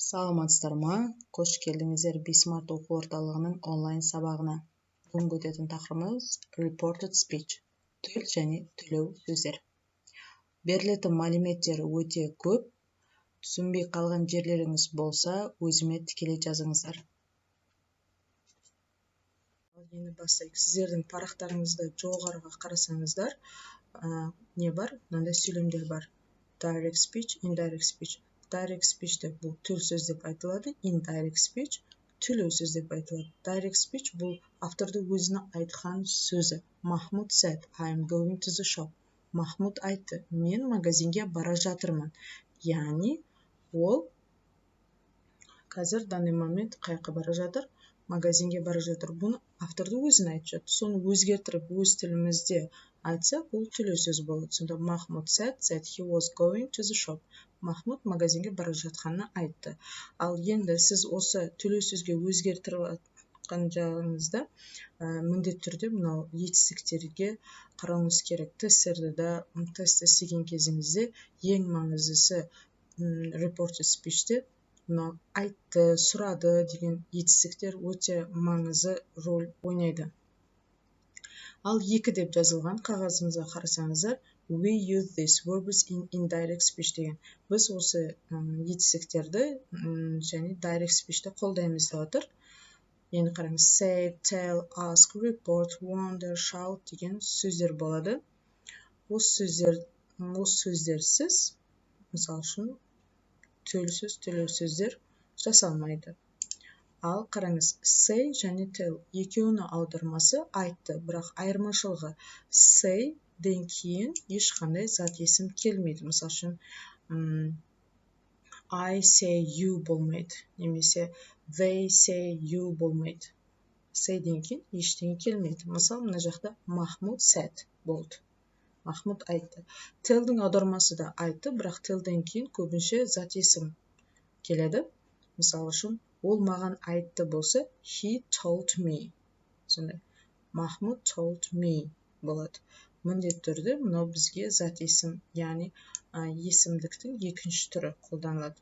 Саламатсыздар ма? Қош келдіңіздер Бисмарт оқу орталығының онлайн сабағына. Бүгінгі өтетін тақырыбымыз reported speech, төл және төлеу сөздер. Берілетін мәліметтер өте көп. Түсінбей қалған жерлеріңіз болса, өзіме тікелей жазыңыздар. Енді бастайық. Сіздердің парақтарыңызды жоғарыға қарасаңыздар, не бар? Мынандай сөйлемдер бар. Direct speech, indirect speech. Direct speech бұл төл сөз деп айтылады, indirect speech төлеу сөз деп айтылады. Direct speech бұл авторды өзіне айтқан сөзі. Mahmud said, I am going to the shop. Mahmud айтты, мен магазинге бара жатырмын. Яғни, ол қазір данный момент қайыққа бара жатыр, магазинге бара жатыр. Бұны авторды өзіне айтып жатыр. Соны өзгертіріп, өз тілімізде айтса, бұл төлеу сөз болады. Сонда Mahmud said that he was going to the shop. Mahmud магазинге бара жатқанын айтты. Ал енді сіз осы төлеу сөзге өзгертіріп жатқан жағыңызда міндетті түрде мынау етістіктерге қарауыңыз керек. Тестті істеген кезіңізде ең маңыздысы reported speechте мынау айтты, сұрады деген етістіктер өте маңызды рөл ойнайды. Ал 2 деп жазылған қағазымызға қарасаңыздар, we use these verbs in indirect speech деген. Біз осы етістіктерді және direct speechте қолдаймыз деп отыр. Енді қараңыз, say, tell, ask, report, wonder, shout деген сөздер болады. Осы сөздерсіз, мысал үшін, төлеу сөздер жасалмайды. Ал қараңыз, say және tell екеуінің аудармасы айтты, бірақ айырмашылығы say ден кейін ешқандай зат есім келмейді. Мысал үшін, I say you болмайды, немесе they say you болмайды. Say ден кейін ештеңе келмейді. Мысал, мына жақта Mahmud said болды. Mahmud айтты. Tellдің аудармасы да айтты, бірақ tellден кейін көбінше зат есім келеді. Мысал үшін, ол маған айтты болса, he told me. Сондай, Mahmud told me болады. Міндетті түрде мынау бізге зат есім, яғни есімдіктің екінші түрі қолданылады.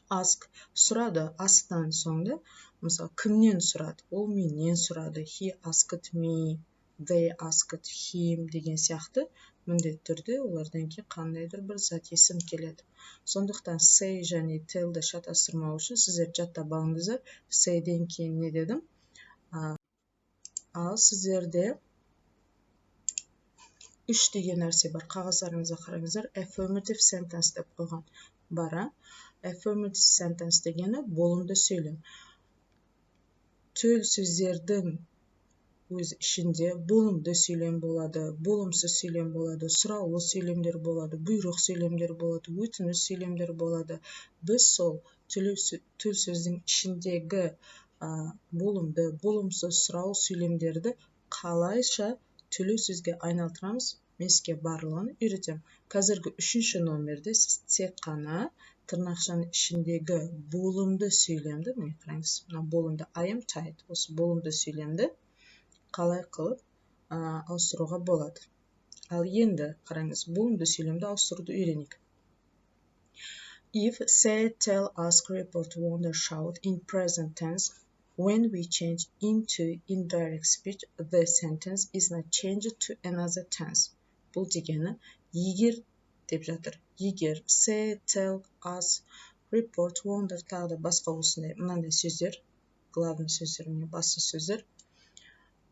Ask, сұрады, ask'тан соңда, мысал, кімнен сұрады? Ол менен сұрады. He asked me, they asked him деген сияқты міндетті түрде олардан кейін қандайдыр бір зат есім келеді. Сондықтан say және tellді шатастырмау үшін сіздер жаттап алыңыздар. Say'ден кейін не дедім? Ал сіздерде 3 деген нәрсе бар. Қағаздарыңызға қараңыздар. Affirmative sentence деп қойған бара. Affirmative sentence дегені болымды сөйлем. Төл сөздердің өз ішінде болымды сөйлем болады, болымсыз сөйлем болады, сұраулы сөйлемдер болады, бұйрық сөйлемдер болады, өтініш сөйлемдер болады. Біз сол төл сөздің ішіндегі болымды, болымсыз, сұраулы сөйлемдерді қалайша төлеу сөзге айналдырамыз, мен сізге барлығын үйретемін. Қазіргі 3-ші номерде сіз тек қана тырнақшаның ішіндегі болымды сөйлемді, міне қараңыз, мына болымды I am tired, осы болымды сөйлемді қалай қылып ауыстыруға болады. Ал енді қараңыз, болымды сөйлемді ауыстыруды үйренейік. If, say, tell, ask, report, wonder, shout in present tense, when we change into indirect speech, the sentence is not changed to another tense. Бұл дегені егер деп жатыр. Егер, say, tell, ask, report, wonder, тағы да басқа осындай мынандай сөздер, главный сөздер, басты сөздер,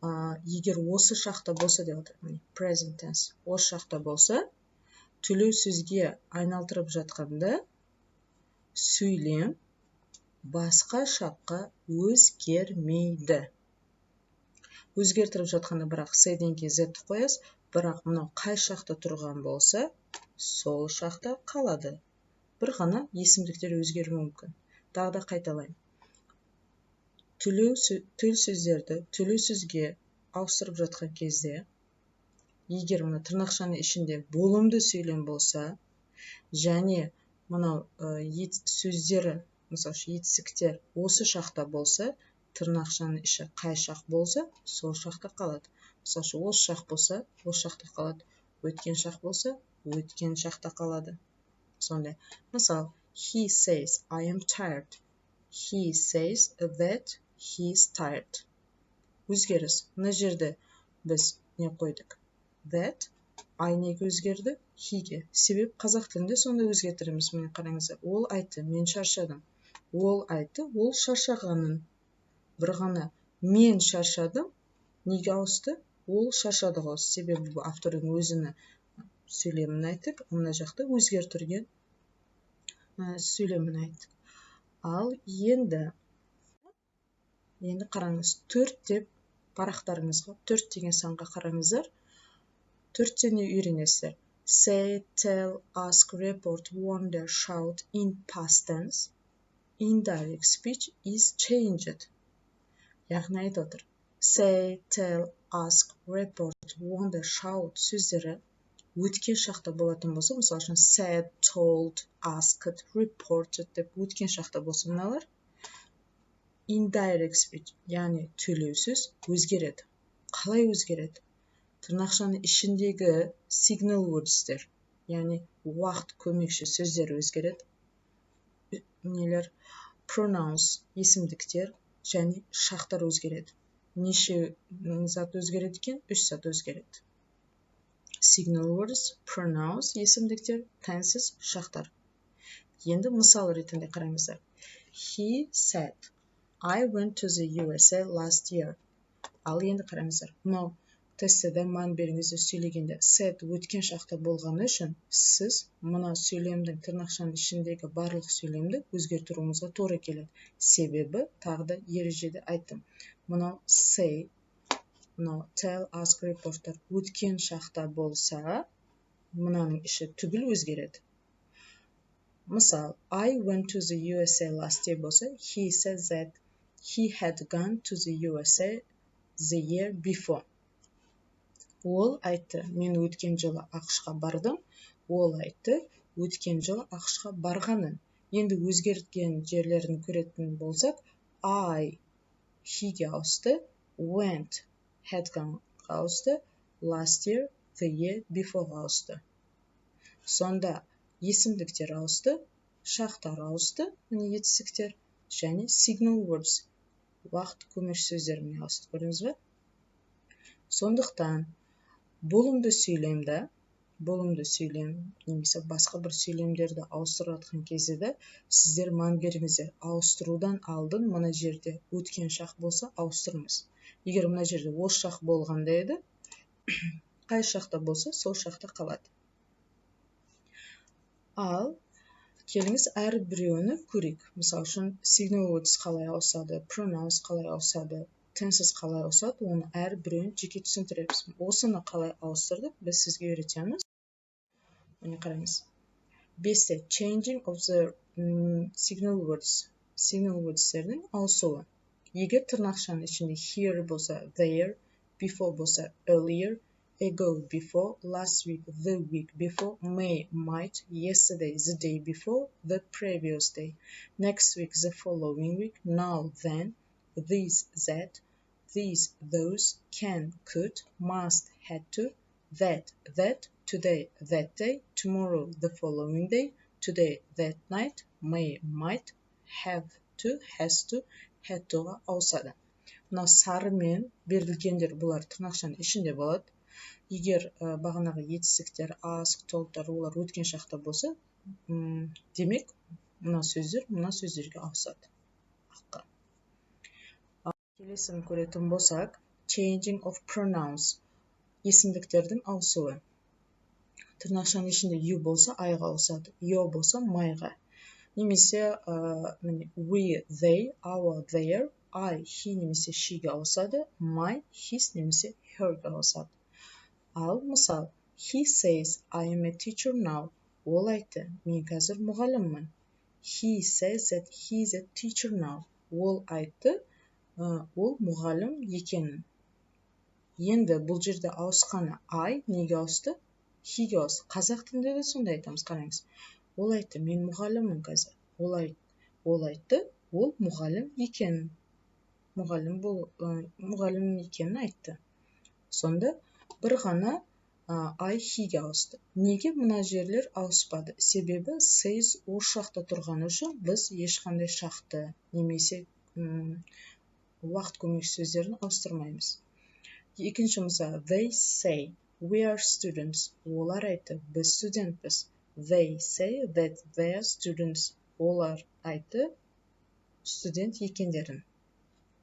егер осы шақта болса деп отыр, present tense, осы шақта болса, төлеу сөзге айналдырып жатқанда сөйлем басқа шаққа өзгермейді. Өзгертіріп жатқанда бірақ say'ден кейін z-ті қоясыз, бірақ мынау қай шақта тұрған болса, сол шақта қалады. Бір ғана есімдіктер өзгеруі мүмкін. Тағы да қайталайын. Төл сөздерді төлеу сөзге ауыстырып жатқан кезде, егер мына тырнақшаның ішінде болымды сөйлем болса, және мынау сөздері, мысалы етістіктер осы шақта болса, тырнақшаның іші қай шақ болса, сол шақта қалады. Мысалы осы шақ болса, осы шақта қалады. Өткен шақ болса, өткен шақта қалады. Сондай. Мысал, He says I am tired. He says that he is tired. Өзгеріс. Мына жерде біз не қойдық? That. I неге өзгерді? Heге. Себеп қазақ тілінде сонда өзгертіреміз. Міне қараңыздар. Ол айтты, мен шаршадым. Ол айтты, ол шаршағанын. Бір ғана мен шаршадым. Неге ауысты? Ол шаршады ауысты. Себебі бұл автордың өзінің сөйлемін айтып, мына жақта өзгертірген сөйлемін айтты. Ал енді қараңыз, 4 деп парақтарыңызға 4 деген санға қараңыздар. 4-те не үйренесіздер? Say, tell, ask, report, wonder, shout in past tense. Indirect speech is changed. Яғни айтып отыр. Say, tell, ask, report, wonder, shout сөздері өткен шақта болатын болса, мысалы үшін said, told, asked, reported деп өткен шақта болса, мыналар indirect speech, яғни төлеусіз өзгереді. Қалай өзгереді? Тырнақшаның ішіндегі signal words'тер, яғни уақыт көмекші сөздер өзгереді. Нелер? Pronouns, есімдіктер және шақтар өзгереді. Неше зат өзгереді екен? 3 зат өзгереді. Signal words, pronouns, есімдіктер, tenses, шақтар. Енді мысал ретінде қараңыздар. He said, I went to the USA last year. Ал енді қараңыздар. Мынау тестіде мән беріңізді сөйлегенде said өткен шақта болғаны үшін сіз мына сөйлемдің тырнақшаның ішіндегі барлық сөйлемді өзгертуіңізге тура келеді. Себебі тағы да ережеде айттым. Мынау say, мынау tell, ask, report'тар өткен шақта болса, мынаның іші түгіл өзгереді. Мысал, I went to the USA last year болса, he said that he had gone to the USA the year before. Ол айтты, мен өткен жылы ақшқа бардым. Ол айтты, өткен жылы ақшқа барғанын. Енді өзгерткен жерлерін көретін болсақ, I, heге ауысты, went, had gone ауысты, last year, the year before ауысты. Сонда есімдіктер ауысты, шақтар ауысты, міне етістіктер, және signal words, уақыт көмекші сөздермен ауысты. Көрдіңіз бе? Сондықтан болымды сөйлем немесе басқа бір сөйлемдерді ауыстырып жатқан кезде де сіздер мән беріңіздер. Ауыстырудан алдын мына жерде өткен шақ болса ауыстырыңыз. Егер мына жерде осы шақ болғанда еді, қай шақта болса сол шақта қалады. Ал келіңіз әр біреуіні көрейік. Мысалы үшін signal words қалай ауысады, pronouns қалай ауысады, tenses қалай ауысады, оны әр біреуін жеке түсіндіреміз. Осыны қалай ауыстырдық, біз сізге үйретеміз. Міне қараңыз. 5-те changing of the signal words'тердің ауысуы. Егер тырнақшаның ішінде here болса there, before болса earlier, ago before, last week, the week before, may, might, yesterday, the day before, the previous day, next week, the following week, now, then, this, that, these, those, can, could, must, had to, that, today, that day, tomorrow, the following day, today, that night, may, might, have to, has to, had toға ауысады. Мынау сарымен берілгендер бұлар тырнақшаның ішінде болады. Егер бағанағы етістіктер, ask, told'тар олар өткен шақта болса, демек, мына сөздерге ауысады. Келесін көретін болсақ, changing of pronouns, есімдіктердің ауысуы. Тырнақшаның ішінде you болса айға ауысады, your болса майға. Немесе we, they, our, their, I, he немесе she'ге ауысады, my, his немесе her'ге ауысады. Ал мысал, he says I am a teacher now. Ол айтты, мен қазір мұғаліммін. He says that he is a teacher now. Ол айтты, ол мұғалім екенін. Енді бұл жерде ауысқаны I неге ауысты? Heге ауысты. Қазақ тілінде де сонда айтамыз, қараңыз. Ол айтты, мен мұғаліммін қазір. Ол айтты, ол мұғалім екенін. Мұғалім екенін айтты. Сонда бір ғана I he'ге ауысты. Неге мына жерлер ауыспады? Себебі says осы жақта тұрғаны үшін біз ешқандай шақты немесе уақыт көмекші сөздерін ауыстырмаймыз. Екінші мысал, they say we are students. Олар айтты, біз студентпіз. They say that they are students. Олар айтты, студент екендерін.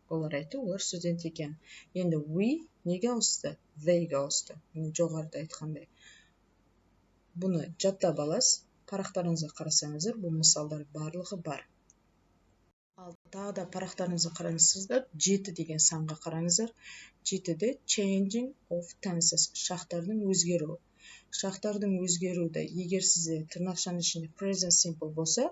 Олар айтты, олар студент екен. Енді we неге ауысты? They'ге ауысты. Жоғарыда айтқандай. Бұны жаттап аласыз. Парақтарыңызға қарасаңыздар, бұл мысалдар барлығы бар. Ал тағы да парақтарыңызға қараңыздар, 7 деген санға қараңыздар. 7-де changing of tenses, шақтардың өзгеруі. Шақтардың өзгеруді, егер сізде тырнақшаның ішінде present simple болса,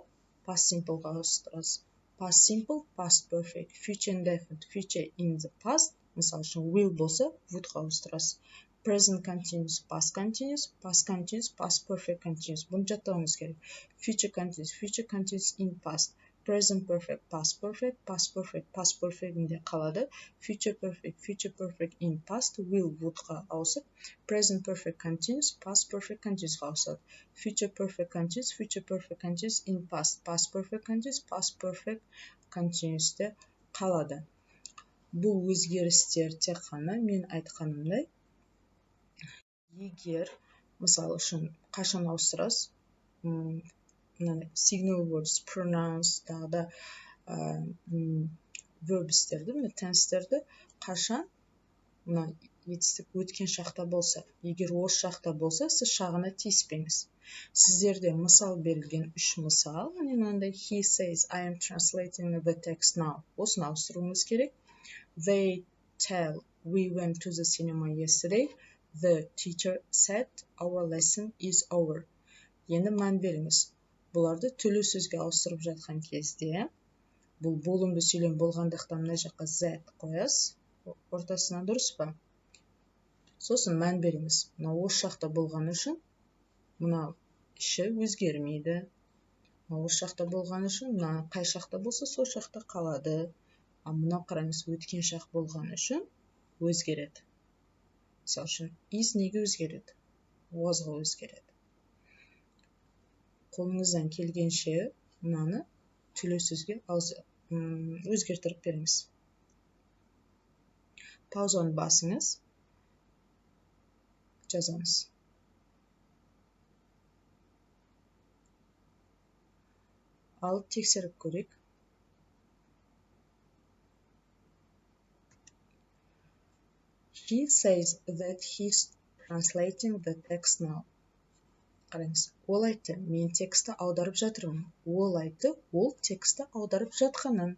past simpleға ауыстырасыз. Past simple, past perfect, future indefinite, future in the past, мысалы үшін will болса, would-ға ауыстырасыз. Present continuous, past continuous, past perfect continuous. Бұны жаттауыңыз керек. Future continuous in past. Present perfect, past perfectінде қалады. Future perfect in past, will, would-ға ауысып. Present perfect continuous, past perfect continuous-ға ауысады. Future perfect continuous in past perfect continuous-те қалады. Бұл өзгерістер тек қана мен айтқанымдай. Егер, мысалы үшін, қашан ауыстырасыз? Signal words, pronouns, тағы да verbsтерді, tenseтерді қашан етістік өткен шақта болса, егер осы шақта болса, сіз шағына тиіспеңіз. Сіздерде мысал берілген 3 мысал, мынандай he says I am translating the text now. Осыны ауыстыруыңыз керек. They tell we went to the cinema yesterday. The teacher said our lesson is over. Енді мән беріңіз. Бұларды түрлі сөзге ауыстырып жатқан кезде, бұл болымды сөйлем болғандықтан мына жаққа z қоясыз, ортасына, дұрыс па? Сосын мән беріңіз. Мына осы шақта болған үшін, мына іші өзгермейді. Осы шақта болған үшін, мына қай шақта болса, сол шақта қалады. Мына қараңыз, өткен шақ болған үшін өзгереді. Мысалы үшін, is неге өзгереді? Was-ға өзгереді. Қолыңыздан келгенше мынаны түрлі сөзге өзгертіріп беріңіз. Паузаны басыңыз, жазаңыз. Ал тексеріп көрейік. He says that he's translating the text now. Қараңыз, ол айтты, мен тексті аударып жатырмын. Ол айтты, ол тексті аударып жатқанын.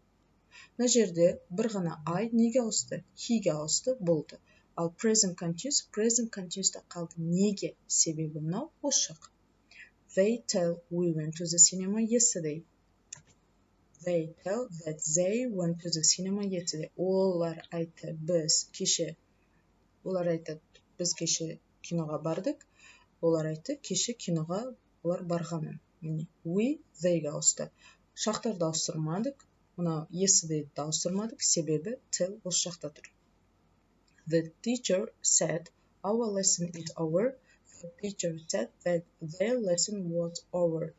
Мына жерде бір ғана I неге ауысты? He'ге ауысты, болды. Ал present continuous-та қалды. Неге? Себебі мынау осы шақ. They tell we went to the cinema yesterday. They tell that they went to the cinema yesterday. Олар айтты, біз кеше киноға бардық. Олар айтты, кеше киноға олар барғанын. We, they'ге ауысты. Шақтарды ауыстырмадық. Мына yesterday'ді ауыстырмадық, себебі tell осы шақта тұр. The teacher said our lesson is over. The teacher said that their lesson was over.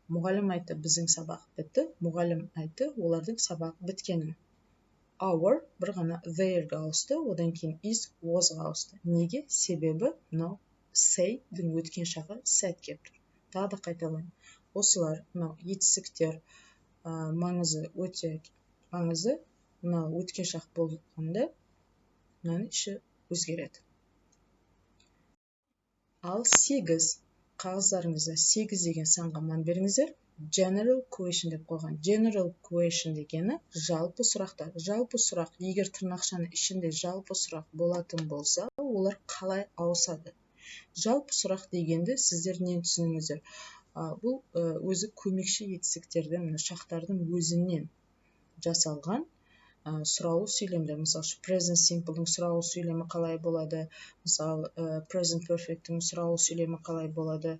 Мұғалім айтты, біздің сабақ бітті. Мұғалім айтты, олардың сабақ біткенін. Our бір ғана their'ге ауысты, одан кейін is, was-ға ауысты. Неге? Себебі мынау say-дің өткен шағы said кеп тұр. Тағы да қайталайын. Осылар, мынау етістіктер маңызы өте маңызы, мынау өткен шақ болғанда, мынаны іші өзгереді. Ал 8 қағаздарыңызда 8 деген санға мән беріңіздер. General question деп қойған. General question дегені жалпы сұрақтар. Жалпы сұрақ, егер тырнақшаның ішінде жалпы сұрақ болатын болса, олар қалай ауысады? Жалпы сұрақ дегенде сіздер нені түсініңіздер? Бұл өзі көмекші етістіктерді, шақтардың өзінен жасалған сұраулы сөйлемдер. Мысалы, present simple-дің сұраулы сөйлемі қалай болады? Мысалы, present perfect-дің сұраулы сөйлемі қалай болады?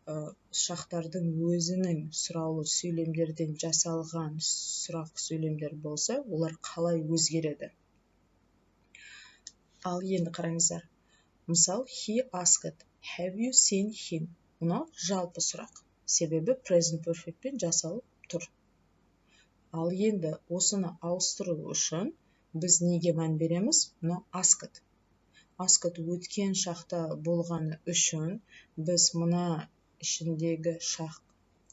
Шақтардың өзінің сұраулы сөйлемдерден жасалған сұрақ сөйлемдер болса, олар қалай өзгереді? Ал енді қараңыздар. Мысал, he asked, have you seen him? Мынау жалпы сұрақ. Себебі present perfect пен жасалып тұр. Ал енді осыны ауыстыру үшін біз неге мән береміз? Мынау asked. Asked өткен шақта болғаны үшін біз мына ішіндегі шақ,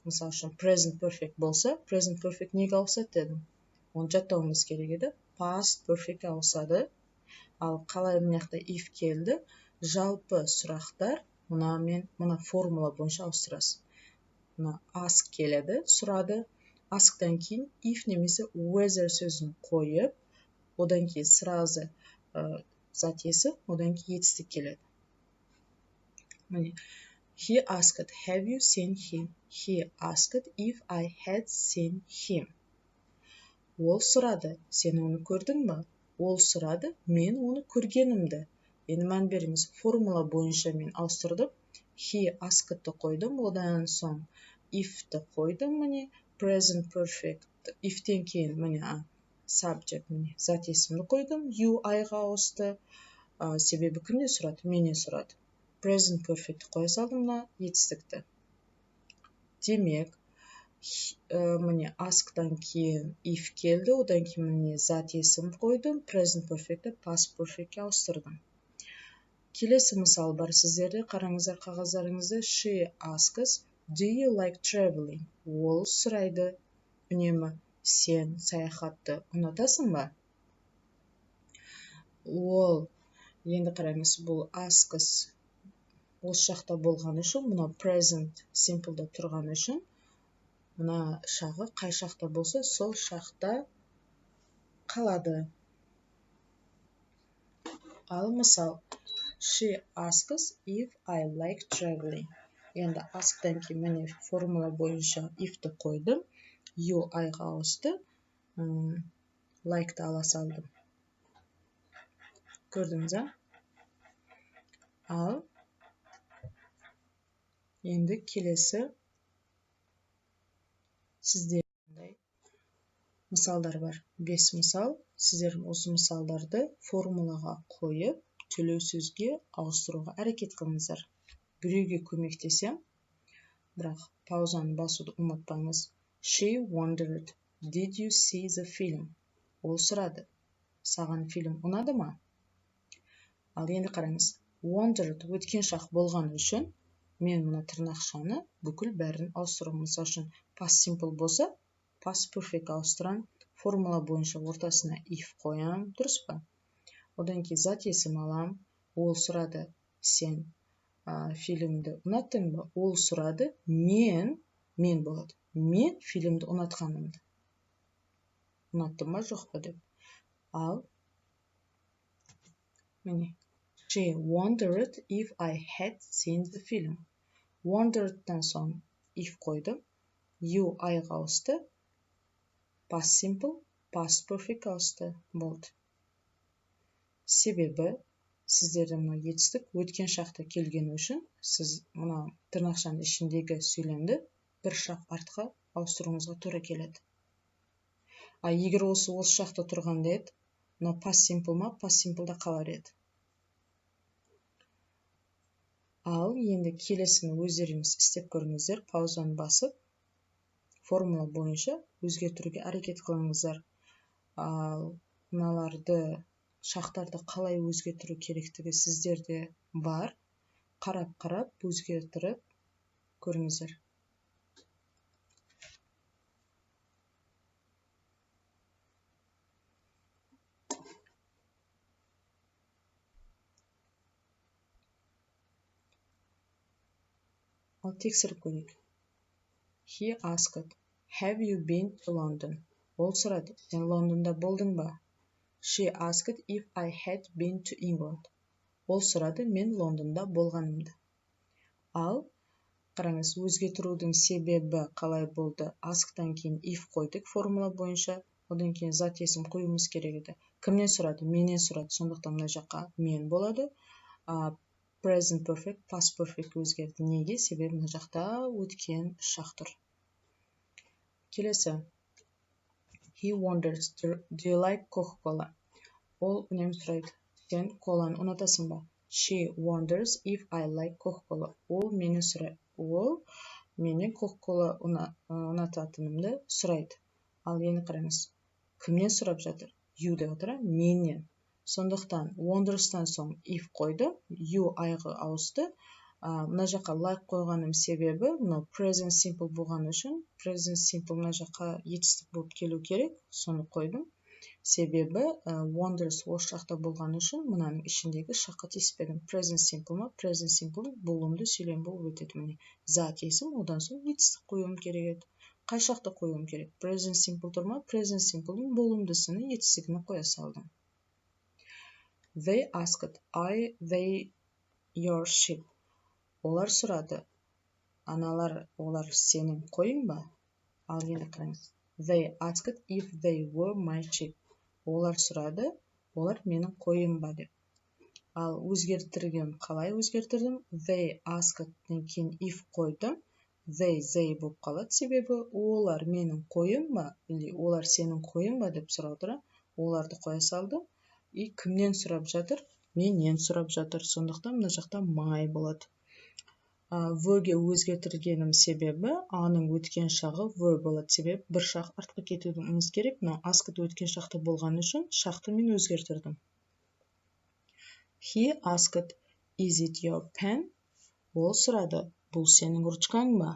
мысал үшін present perfect болса, present perfect неге ауысады дедім? Оны жаттауымыз керек еді. Past perfect ауысады. Ал қалай мына жақта if келді? Жалпы сұрақтар мына формула бойынша ауыстырасыз. Мына ask келеді, сұрады. Ask'тан кейін if немесе whether сөзін қойып, одан кейін сразу зат есім, одан кейін етістік келеді. Міне, he asked, have you seen him? He asked if I had seen him. Ол сұрады, сен оны көрдің бе? Ол сұрады, мен оны көргенімді. Енді мән беріңіз, формула бойынша мен ауыстырдым. He asked'ті қойдым, одан соң if'ті қойдым, міне, present perfect, if'тен кейін міне subject, міне, зат есімді қойдым, you айға ауысты. Себебі кімнен сұрады? Менен сұрады. Present perfect қоя салдым мына етістікті. Демек, міне ask'тан кейін if келді, одан кейін міне зат есім қойдым, present perfect'ті past perfect'ке ауыстырдым. Келесі мысал бар сіздерде, қараңыздар қағаздарыңызды. She asks, do you like traveling? Ол сұрайды, үнемі, сен саяхатты ұнатасың ба? Ол, енді қараңыз, бұл asks осы шақта болған үшін, мына present simple'да тұрған үшін, мына шағы қай шақта болса, сол шақта қалады. Ал мысал, she asks if I like traveling. Енді ask'тан кейін міне формула бойынша if'ті қойдым, you айға ауысты, like'ті ала салдым. Көрдіңіз, Ал енді келесі сізде мысалдар бар. 5 мысал. Сіздер осы мысалдарды формулаға қойып, төлеу сөзге ауыстыруға әрекет қылыңыздар. Біреуге көмектесем, бірақ паузаны басуды ұмытпаңыз. She wondered, did you see the film? Ол сұрады, саған фильм ұнады ма? Ал енді қараңыз, wondered өткен шақ болған үшін, мен мына тырнақшаны бүкіл бәрін ауыстырам. Мысал үшін, past simple болса, past perfect ауыстырам, формула бойынша ортасына if қоям, дұрыс па? Одан кейін зат есім алам, ол сұрады, сен фильмді ұнаттың ба? Ол сұрады, мен болады. Мен фильмді ұнатқанымды. Ұнаттым ба, жоқ па деп. Ал, міне, she wondered if I had seen the film. Wondered'тан соң if қойдым, you айға ауысты, past simple, past perfect ауысты, болды. Себебі сіздерде мына етістік өткен шақта келген үшін, сіз мына тырнақшаның ішіндегі сөйлемді бір шақ артқа ауыстыруыңызға тура келеді. Егер осы шақта тұрғанда еді, мына past simple ма, past simple'да қалар еді. Ал енді келесіні өздеріңіз істеп көріңіздер, паузаны басып, формула бойынша өзгертуге әрекет қылыңыздар. Мыналарды, шақтарды қалай өзгертіру керектігі сіздерде бар. Қарап өзгертіріп көріңіздер. Ал тексеріп көрейік. He asked, have you been to London? Ол сұрады, сен Лондонда болдың ба? She asked if I had been to England. Ол сұрады, мен Лондонда болғанымды. Ал, қараңыз, өзгертірудің себебі қалай болды? Ask'тан кейін if қойдық формула бойынша, одан кейін зат есім қоюымыз керек еді. Кімнен сұрады? Менен сұрады. Сондықтан мына жаққа мен болады. Present perfect, past perfect өзгерді. Неге? Себебі мына жақта өткен шақ тұр. Келесі. He wonders, do you like Coca-Cola? Ол үнемі сұрайды, сен коланы ұнатасың ба? She wonders if I like Coca-Cola. Ол менен Coca-Cola ұнататынымды сұрайды. Ал енді қараңыз, кімнен сұрап жатыр? You деп отыр, менен. Сондықтан wonders'тан соң if қойды, you айғы ауысты. Мына жаққа like қойғаным себебі, мынау present simple болған үшін, present simple мына жаққа етістік болып келу керек, соны қойдым. Себебі wonders осы жақта болған үшін, мынаның ішіндегі шаққа тиіспедім. Present simple ма? Present simple болымды сөйлем болып өтеді. Міне зат есім, одан соң етістік қоюым керек еді. Қай жақта қоюым керек? Present simple тұр ма? Present simple'дің болымдысыны етістігіне қоя салдым. They asked, they your sheep? Олар сұрады. Олар сенің қойың ба? Ал енді қараңыз. They asked if they were my sheep. Олар сұрады, олар менің қойым ба деп. Ал өзгертірген қалай өзгертірдім? They asked-тен кейін if қойдым. They болып қалады, себебі олар менің қойым ба, или олар сенің қойың ба деп сұрап тұр. Оларды қоя салды. И кімнен сұрап жатыр? Менен сұрап жатыр. Сондықтан мына жақта my болады. V-ге өзгертіргенім себебі A-ның өткен шағы V болады, себебі бір шақ артқа кетуіміз керек. Но asked өткен шақты болған үшін шақты мен өзгертірдім. He asked, is it your pen? Ол сұрады, бұл сенің ручкаң ба?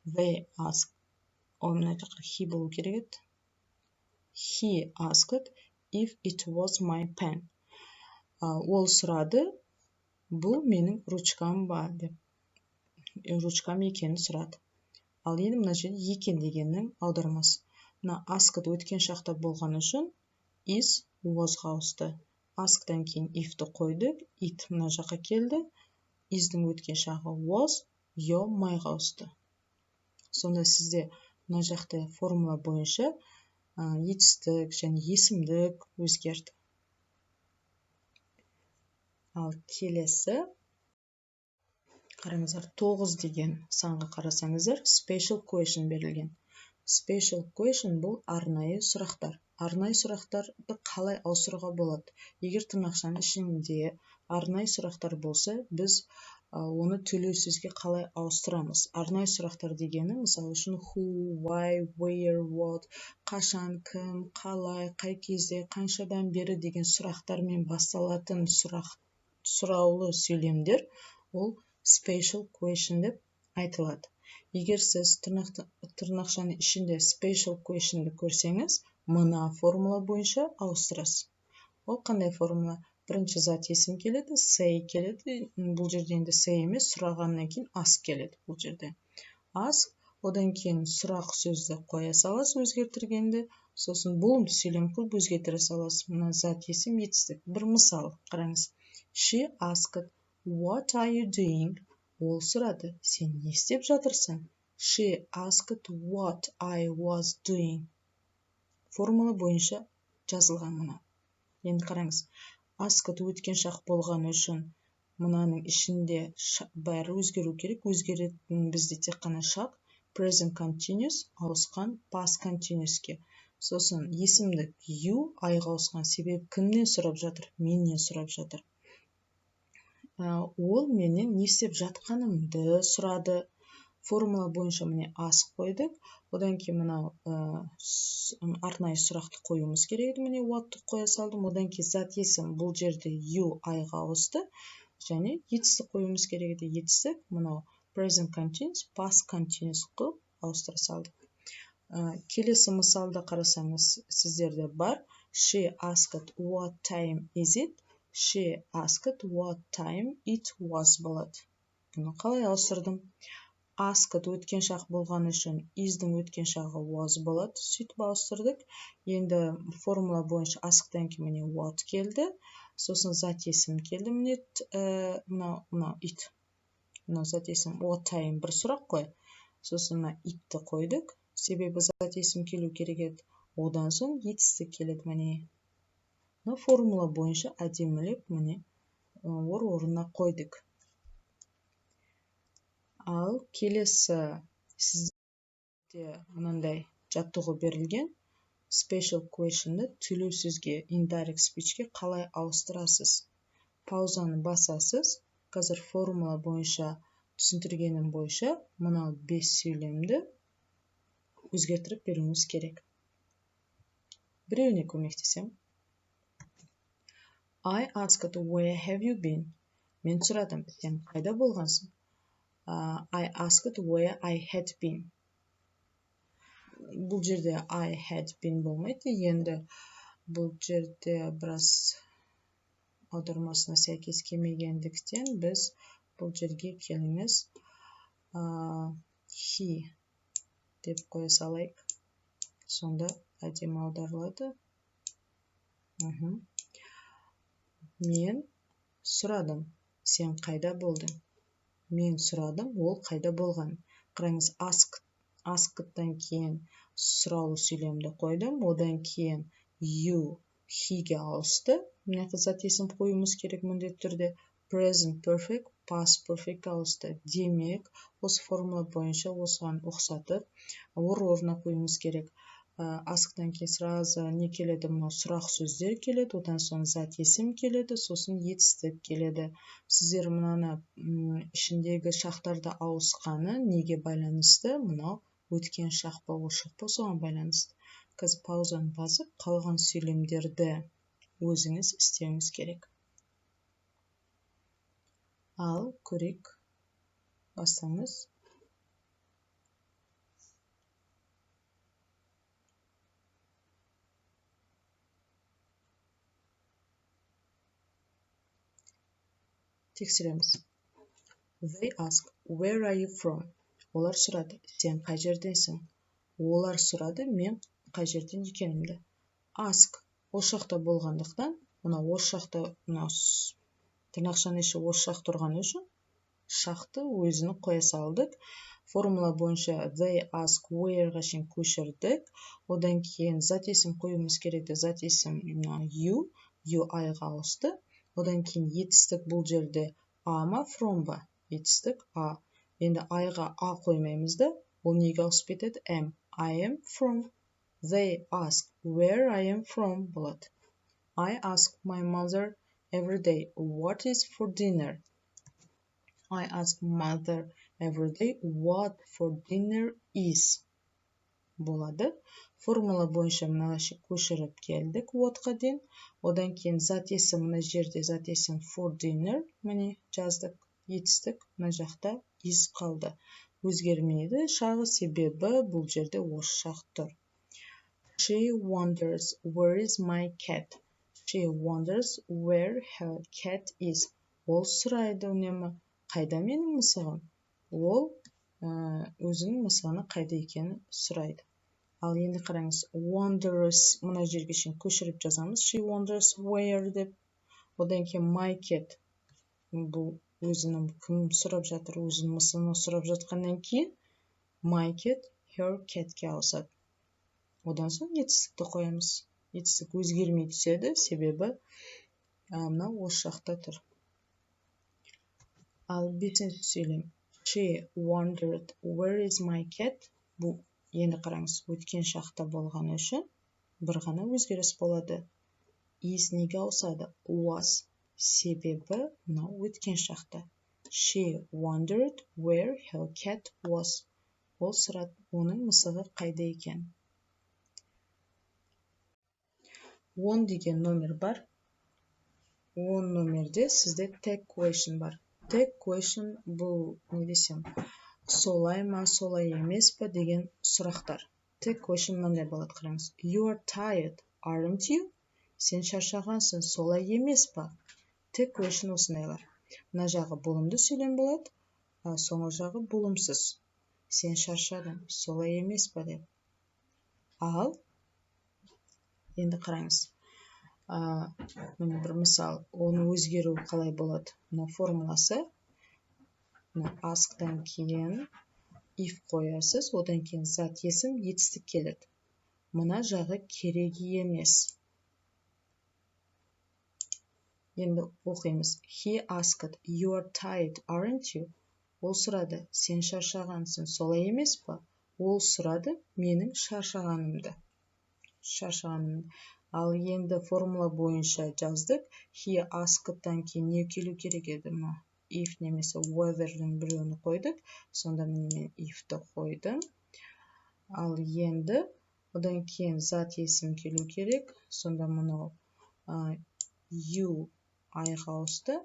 They asked, мына жаққа he болу керек еді. He asked if it was my pen. Ол сұрады, бұл менің ручкам ба деп. Ручкам екенін сұрады. Ал енді мына жерде екен дегеннің аудармасы. Мына asked өткен шақта болған үшін is was-ға ауысты. Asked-тан кейін if-ті қойдық, it мына жаққа келді. Is-дің өткен шағы was, your my-ға ауысты. Сонда сізде мына жақта формула бойынша етістік және есімдік өзгерді. Ал келесі, қараңыздар, 9 деген санға қарасаңыздар, special question берілген. Special question бұл арнайы сұрақтар. Арнайы сұрақтарды қалай ауыстыруға болады? Егер тырнақшаның ішінде арнайы сұрақтар болса, біз оны төлеу сөзге қалай ауыстырамыз? Арнайы сұрақтар дегені, мысалы үшін who, why, where, what, қашан, кім, қалай, қай кезде, қаншадан бері деген сұрақтармен басталатын сұраулы сөйлемдер, ол special question деп айтылады. Егер сіз тырнақшаның ішінде special question'ды көрсеңіз, мына формула бойынша ауыстырасыз. Ол қандай формула? Бірінші зат есім келеді, say келеді. Бұл жерде енді say емес, сұрағаннан кейін ask келеді бұл жерде. Ask, одан кейін сұрақ сөзді қоя саласыз өзгертіргенде, сосын болымды сөйлем қылып өзгертіре саласыз. Мына зат есім етістік. Бір мысал қараңыз. She asked, what are you doing? Ол сұрады, сен не істеп жатырсың? She asked what I was doing. Формула бойынша жазылған мына. Енді қараңыз. Asked өткен шақ болған үшін мынаның ішінде бәрі өзгеру керек. Өзгеретін бізде тек қана шақ present continuous ауысқан past continuous'ке. Сосын есімдік you айға ауысқан, себебі кімнен сұрап жатыр? Менен сұрап жатыр. Ол менен не істеп жатқанымды сұрады. Формула бойынша міне ask қойдық. Одан кейін мынау арнайы сұрақты қоюымыз керек еді. Міне what-ты қоя салдым. Одан кейін зат есім бұл жерде you айға ауысты. Және етістік қоюымыз керек еді. Етістік мынау present continuous, past continuous қылып ауыстыра салдық. Келесі мысалда қарасаңыз, сіздерде бар. She asked what time is it? She asked what time it was болады. Бұны қалай ауыстырдым? Asked өткен шақ болған үшін is-дің өткен шағы was болады. Сөйтіп ауыстырдық. Енді формула бойынша asked-тан кейін міне what келді. Сосын зат есім келді. Міне мынау it. Мынау зат есім what time бір сұрақ қой. Сосын it-ті қойдық. Себебі зат есім келу керек еді. Одан соң етістік келеді міне. Формула бойынша әдемілеп міне орнына қойдық. Ал келесі сізде мынандай жаттығу берілген. Special question'ды төлеу сөзге indirect speech'ке қалай ауыстырасыз? паузаны басасыз. Қазір формула бойынша, түсіндіргенім бойынша, мынау 5 сөйлемді өзгертіріп беруіміз керек. Біреуіне көмектесем. I asked, where have you been? Мен сұрадым, сен қайда болғансың? I asked where I had been. Бұл жерде I had been болмайды. Енді бұл жерде біраз аудармасына сәйкес келмегендіктен біз бұл жерге келіңіз he деп қоя салайық. Сонда әдемі аударылады. Мен сұрадым, сен қайда болдың? Мен сұрадым, ол қайда болған? Қараңыз, ask'тан кейін сұраулы сөйлемді қойдым, одан кейін you, he-ге ауысты. Мына зат есім қоюымыз керек міндетті түрде. Present perfect, past perfect ауысты. Демек, осы формула бойынша осыған ұқсатып, орнына қоюымыз керек. Ask'тан кейін сразу не келеді? Мынау сұрақ сөздер келеді, одан соң зат есім келеді, сосын етістік келеді. Сіздер мынаны ішіндегі шақтарды ауысқаны неге байланысты? Мынау өткен шақ па, шақ па, соған байланысты. Қазір паузаны басып, қалған сөйлемдерді өзіңіз істеуіңіз керек. Ал көрейік. Бастаңыз. Тексереміз. They ask, where are you from? Олар сұрады, сен қай жерденсің? Олар сұрады, мен қай жерден екенімді. Ask, осы жақта болғандықтан, мына осы жақта, тырнақшаның іші осы шақ тұрғаны үшін, шақты өзіні қоя салдық. Формула бойынша they ask where-ға шейін көшірдік. Одан кейін зат есім қоюымыз керекті. Зат есім you I-ға ауысты. Одан кейін етістік бұл жерде A ма, from ба? Етістік A. Енді I-ға A қоймаймыз да, ол неге ауысып кетеді? Am. I am from. They ask where I am from болады. I ask my mother every day what is for dinner. I ask mother every day what for dinner is. Болады. Формула бойынша мына көшіріп келдік whatқа дейін. Одан кейін зат есім, мына жерде зат есім for dinner, міне жаздық, етістік, мына жақта is қалды. Өзгермейді шағы, себебі бұл жерде осы шақ тұр. She wonders where is my cat. She wonders where her cat is. Ол сұрайды үнемі, қайда менің мысығым? Ол өзінің мысығының қайда екенін сұрайды. Ал енді қараңыз, wonders, мына жерге шейін көшіріп жазамыз. She wonders where деп. Одан кейін my cat. Бұл өзінің кім сұрап жатыр, өзінің мысығын сұрап жатқаннан кейін my cat, her cat-ке ауысады. Одан соң етістікті қоямыз. Етістік өзгермей түседі, себебі мынау осы жақта тұр. Ал 5-ші сөйлем. She wondered where is my cat. Бұл енді қараңыз, өткен шақта болғаны үшін бір ғана өзгеріс болады. Is неге ауысады? Was. Себебі мынау өткен шақта. She wondered where her cat was. Ол сұрады, оның мысығы қайда екен. 10 деген номер бар. 10 номерде сізде tag question бар. Tag question бұл не десем, солай ма, солай емес па деген сұрақтар. Tag question мынандай болады, қараңыз. You are tired, aren't you? Сен шаршағансың, солай емес па? Tag question осындайлар. Мына жағы болымды сөйлем болады, соңғы жағы болымсыз. Сен шаршадың, солай емес па деп. Ал енді қараңыз. Міне бір мысал, оны өзгеру қалай болады? Мына формуласы, ask'тан кейін if қоясыз, одан кейін зат есім, етістік келеді. Мына жағы керек емес. Енді оқимыз. He asked, you are tired, aren't you? Ол сұрады, сен шаршағансың, солай емес па? Ол сұрады, менің шаршағанымды. Ал енді формула бойынша жаздық. He asked'тан кейін не келу керек еді? If немесе whether'дің біреуін қойдық. Сонда мен if'ті қойдым. Ал енді одан кейін зат есім келу керек. Сонда мынау you айға ауысты.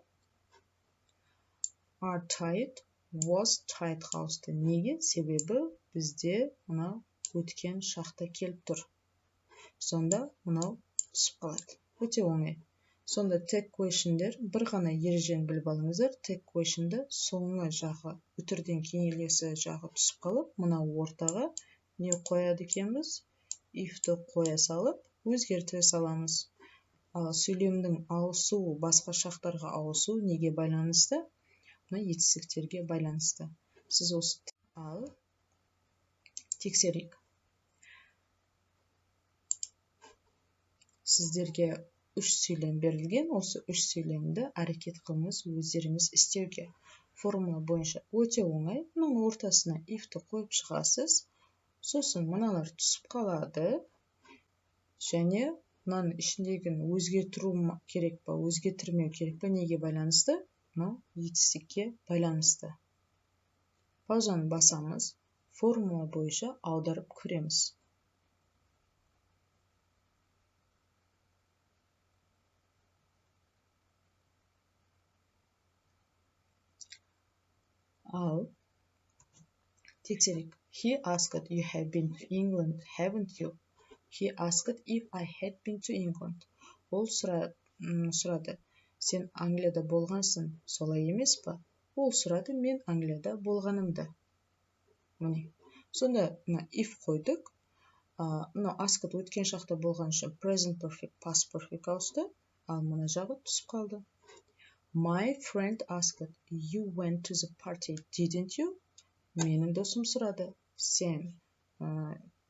Are tight, was tight ауысты. Неге? Себебі бізде мынау өткен шақта келіп тұр. Сонда мынау түсіп қалады. Өте оңай. Сонда tag question'дер бір ғана ережені біліп алыңыздар. Tag question'да соңғы жағы үтірден кейінгілесі жағы түсіп қалып, мынау ортаға не қояды екенбіз? If'ті қоя салып, өзгерте саламыз. Ал сөйлемнің ауысуы, басқа шақтарға ауысуы неге байланысты? Мына етістіктерге байланысты. Сіз осы ал тексерейік. Сіздерге 3 сөйлем берілген. Осы 3 сөйлемді әрекет қылыңыз өздеріңіз істеуге. Формула бойынша өте оңай. Мұның ортасына if'ті қойып шығасыз. Сосын мыналар түсіп қалады. Және мынаның ішіндегін өзгертіру керек па, өзгертірмеу керек па, неге байланысты? Мынау етістікке байланысты. Паузаны басамыз. Формула бойынша аударып көреміз. Ал тексерейік. He asked, you have been to England, haven't you? He asked if I had been to England. Ол сұрады, сен Англияда болғансың, солай емес па? Ол сұрады, мен Англияда болғанымды. Міне. Сонда if қойдық. Asked өткен шақта болған үшін present perfect, past perfect ауысты. Ал мына жағы түсіп қалды. My friend asked, you went to the party, didn't you? Менің досым сұрады, сен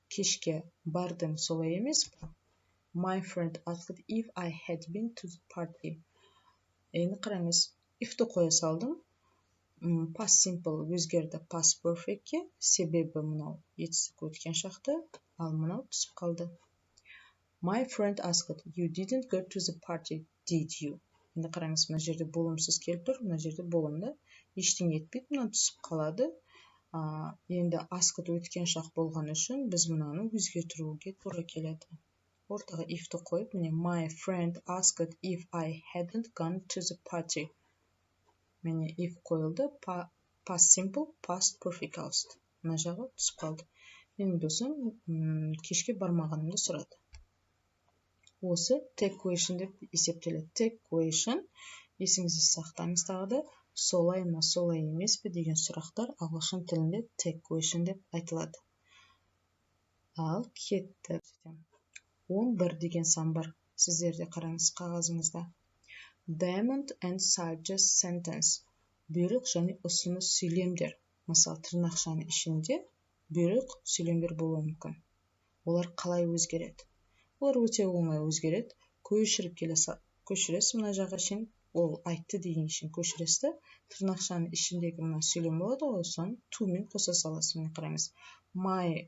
кешке бардың, солай емес па? My friend asked if I had been to the party. Енді қараңыз, if'ті қоя салдым. Past simple өзгерді past perfect'ке, себебі мынау етістік өткен шақты, ал мынау түсіп қалды. My friend asked, you didn't go to the party, did you? Енді қараңыз, мына жерде болымсыз келіп тұр, мына жерде болымды. Ештеңе етпейді, мына түсіп қалады. Енді asked өткен шақ болған үшін біз мынаны өзгертіруге тура келеді. Ортаға if'ті қойып, міне my friend asked if I hadn't gone to the party. Міне if қойылды, past simple, past perfect ауысты. Мына жағы түсіп қалды. Менің досым кешке бармағанымды сұрады. Осы tag question деп есептеледі. Tag question, есіңізде сақтаңыз тағы да, солай ма, солай емес пе деген сұрақтар ағылшын тілінде tag question деп айтылады. Ал кетті. 11 деген сан бар. Сіздерде қараңыз қағазыңызда. Demand and suggest sentence. Бұйрық және ұсыныс сөйлемдер. Мысалы, тырнақшаның ішінде бұйрық сөйлемдер болуы мүмкін. Олар қалай өзгереді? Олар өте оңай өзгереді. Көшіресіз мына жаққа шейін, ол айтты деген үшін көшіресіз. Тырнақшаның ішіндегі мына сөйлем болады, соны to мен қоса саласыз. Міне қараңыз. My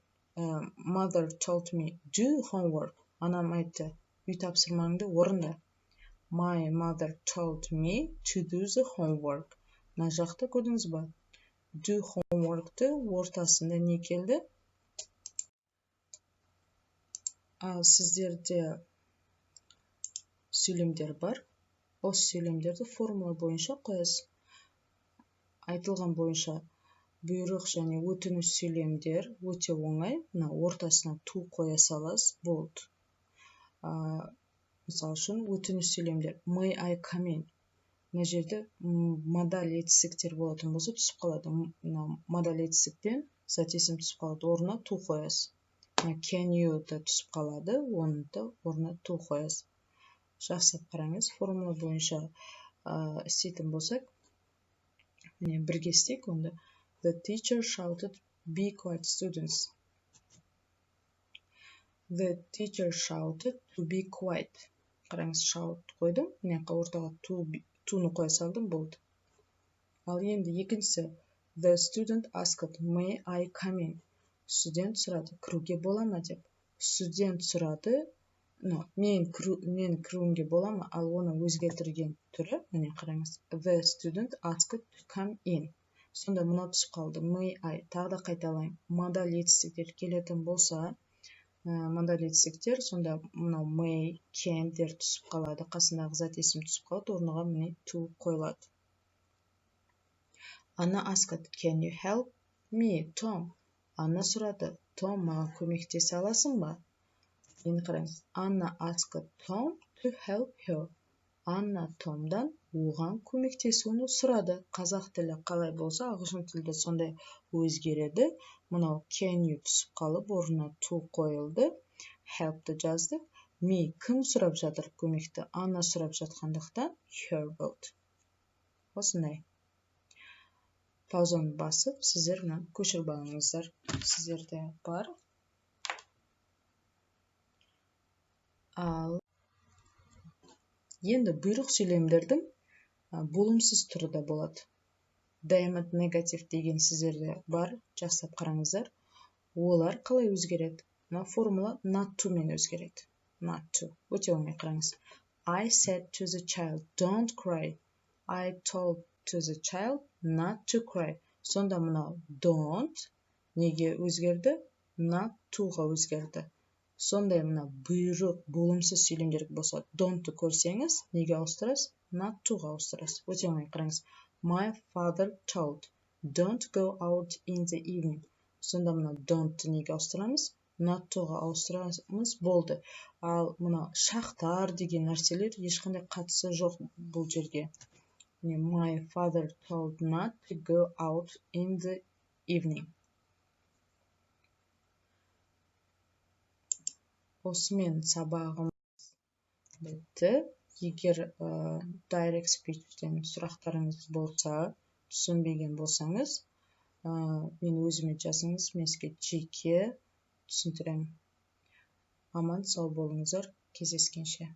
mother told me do homework. Анам айтты, үй тапсырмаңды орында. My mother told me to do the homework. Мына жақты көрдіңіз ба? Do homework'ты ортасында не келді? Ал сіздерде сөйлемдер бар. Осы сөйлемдерді формула бойынша қоясыз. Айтылған бойынша бұйрық және өтініш сөйлемдер өте оңай. Мына ортасына to қоя саласыз, болды. Мысалы үшін өтініш сөйлемдер. May I come in? Мына жерде модаль етістіктер болатын болса түсіп қалады. Модаль етістіктен зат есім түсіп қалады. Орнына to қоясыз. Can you да түсіп қалады, оны да орнына to қоясыз. Жақсылап қараңыз, формула бойынша істейтін болсақ, міне бірге істейік онда. The teacher shouted, be quiet, students. The teacher shouted to be quiet. Қараңыз, shout қойдым, міне ортаға to-ны қоя салдым, болды. Ал енді екіншісі, the student asked, may I come in? Студент сұрады, кіруге бола ма деп. Студент сұрады, мен кіруімге бола ма? Ал оны өзгертірген түрі, міне қараңыз. The student asked to come in. Сонда мынау түсіп қалды. May I. Тағы да қайталайын. Модаль етістіктер келетін болса, модаль етістіктер, сонда мынау may, can дер түсіп қалады. Қасындағы зат есім түсіп қалады. Орныға міне to қойылады. Anna asked, can you help me, Tom? Анна сұрады. Том, маған көмектесе аласың ба? Енді қараңыз. Anna asked Tom to help her. Анна Томдан оған көмектесуін сұрады. Қазақ тілі қалай болса, ағылшын тілде сондай өзгереді. Мынау can you түсіп қалып, орнына to қойылды. Help'ты жаздық. Me кім сұрап жатыр көмекті? Анна сұрап жатқандықтан her болды. Осындай. Паузаны басып, сіздер көшіріп алыңыздар. Сіздерде бар. Ал енді бұйрық сөйлемдердің болымсыз түрі де болады. Даимат негатив деген сіздерде бар, жасап қараңыздар. Олар қалай өзгереді? Формула not to мен өзгереді. Not to. Өте оңай қараңыз. I said to the child, don't cry. I told to the child not to cry. Сонда мынау don't неге өзгерді? Not to'ға өзгерді. Сондай мына бұйрық болымсыз сөйлемдер болса, don't-ты көрсеңіз, неге ауыстырасыз? Not to-ға ауыстырасыз. Өте оңай қараңыз. My father told, don't go out in the evening. Сонда мына don't-ты неге ауыстырамыз? Not to-ға ауыстырамыз, болды. Ал мына шақтар деген нәрселер ешқандай қатысы жоқ бұл жерге. My father told not to go out in the evening. Осымен сабағымыз бітті. Егер direct speech-тен сұрақтарыңыз болса, түсінбеген болсаңыз, мен өзіме жазыңыз, мен сізге жеке түсіндіремін. Аман сау болыңыздар, кездескенше.